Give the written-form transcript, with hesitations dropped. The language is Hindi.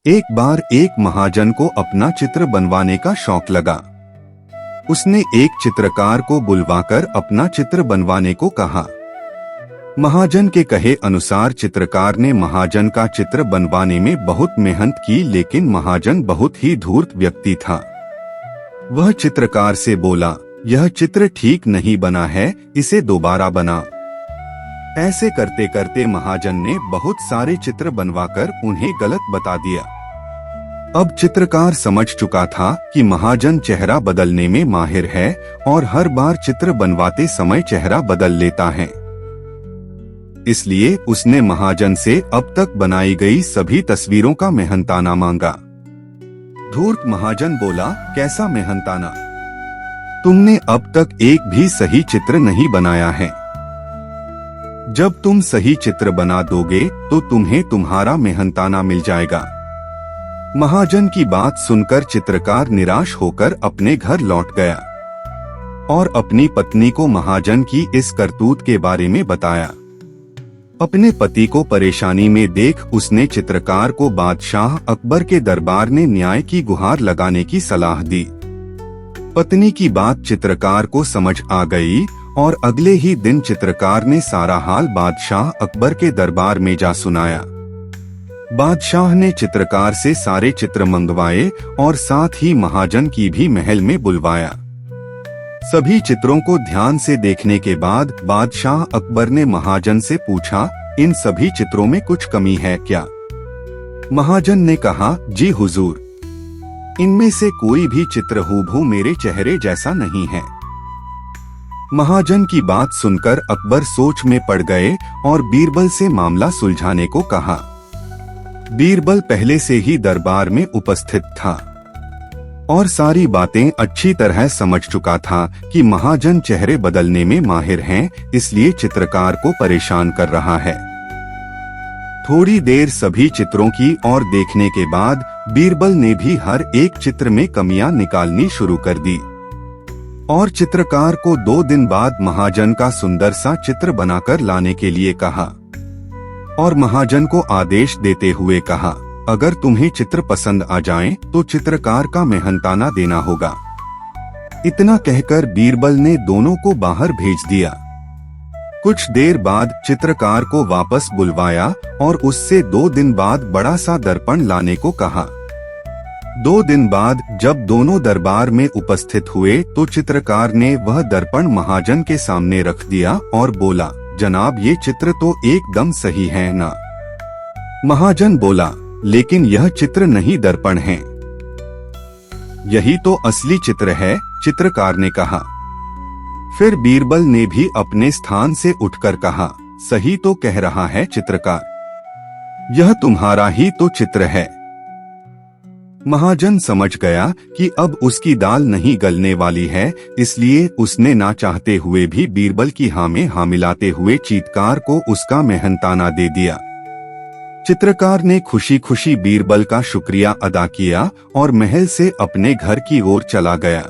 एक बार एक महाजन को अपना चित्र बनवाने का शौक लगा। उसने एक चित्रकार को बुलवाकर अपना चित्र बनवाने को कहा। महाजन के कहे अनुसार चित्रकार ने महाजन का चित्र बनवाने में बहुत मेहनत की, लेकिन महाजन बहुत ही धूर्त व्यक्ति था। वह चित्रकार से बोला, यह चित्र ठीक नहीं बना है, इसे दोबारा बना। ऐसे करते करते महाजन ने बहुत सारे चित्र बनवाकर उन्हें गलत बता दिया। अब चित्रकार समझ चुका था कि महाजन चेहरा बदलने में माहिर है और हर बार चित्र बनवाते समय चेहरा बदल लेता है। इसलिए उसने महाजन से अब तक बनाई गई सभी तस्वीरों का मेहनताना मांगा। धूर्त महाजन बोला, कैसा मेहनताना? तुमने अब तक एक भी सही चित्र नहीं बनाया है। जब तुम सही चित्र बना दोगे तो तुम्हें तुम्हारा मेहनताना मिल जाएगा। महाजन की बात सुनकर चित्रकार निराश होकर अपने घर लौट गया और अपनी पत्नी को महाजन की इस करतूत के बारे में बताया। अपने पति को परेशानी में देख उसने चित्रकार को बादशाह अकबर के दरबार में न्याय की गुहार लगाने की सलाह दी। पत्नी की बात चित्रकार को समझ आ गई और अगले ही दिन चित्रकार ने सारा हाल बादशाह अकबर के दरबार में जा सुनाया। बादशाह ने चित्रकार से सारे चित्र मंगवाए और साथ ही महाजन की भी महल में बुलवाया। सभी चित्रों को ध्यान से देखने के बाद बादशाह अकबर ने महाजन से पूछा, इन सभी चित्रों में कुछ कमी है क्या? महाजन ने कहा, जी हुजूर, इनमें से कोई भी चित्र हूबहू मेरे चेहरे जैसा नहीं है। महाजन की बात सुनकर अकबर सोच में पड़ गए और बीरबल से मामला सुलझाने को कहा। बीरबल पहले से ही दरबार में उपस्थित था और सारी बातें अच्छी तरह समझ चुका था कि महाजन चेहरे बदलने में माहिर हैं, इसलिए चित्रकार को परेशान कर रहा है। थोड़ी देर सभी चित्रों की ओर देखने के बाद बीरबल ने भी हर एक चित्र में कमियां निकालनी शुरू कर दी और चित्रकार को 2 दिन बाद महाजन का सुंदर सा चित्र बनाकर लाने के लिए कहा और महाजन को आदेश देते हुए कहा, अगर तुम्हें चित्र पसंद आ जाएं, तो चित्रकार का मेहनताना देना होगा। इतना कहकर बीरबल ने दोनों को बाहर भेज दिया। कुछ देर बाद चित्रकार को वापस बुलवाया और उससे 2 दिन बाद बड़ा सा दर्पण लाने को कहा। 2 दिन बाद जब दोनों दरबार में उपस्थित हुए तो चित्रकार ने वह दर्पण महाजन के सामने रख दिया और बोला, जनाब, ये चित्र तो एकदम सही है ना? महाजन बोला, लेकिन यह चित्र नहीं दर्पण है। यही तो असली चित्र है, चित्रकार ने कहा। फिर बीरबल ने भी अपने स्थान से उठकर कहा, सही तो कह रहा है चित्रकार, यह तुम्हारा ही तो चित्र है। महाजन समझ गया कि अब उसकी दाल नहीं गलने वाली है, इसलिए उसने ना चाहते हुए भी बीरबल की हाँ में हाँ मिलाते हुए चीतकार को उसका मेहनताना दे दिया। चित्रकार ने खुशी खुशी बीरबल का शुक्रिया अदा किया और महल से अपने घर की ओर चला गया।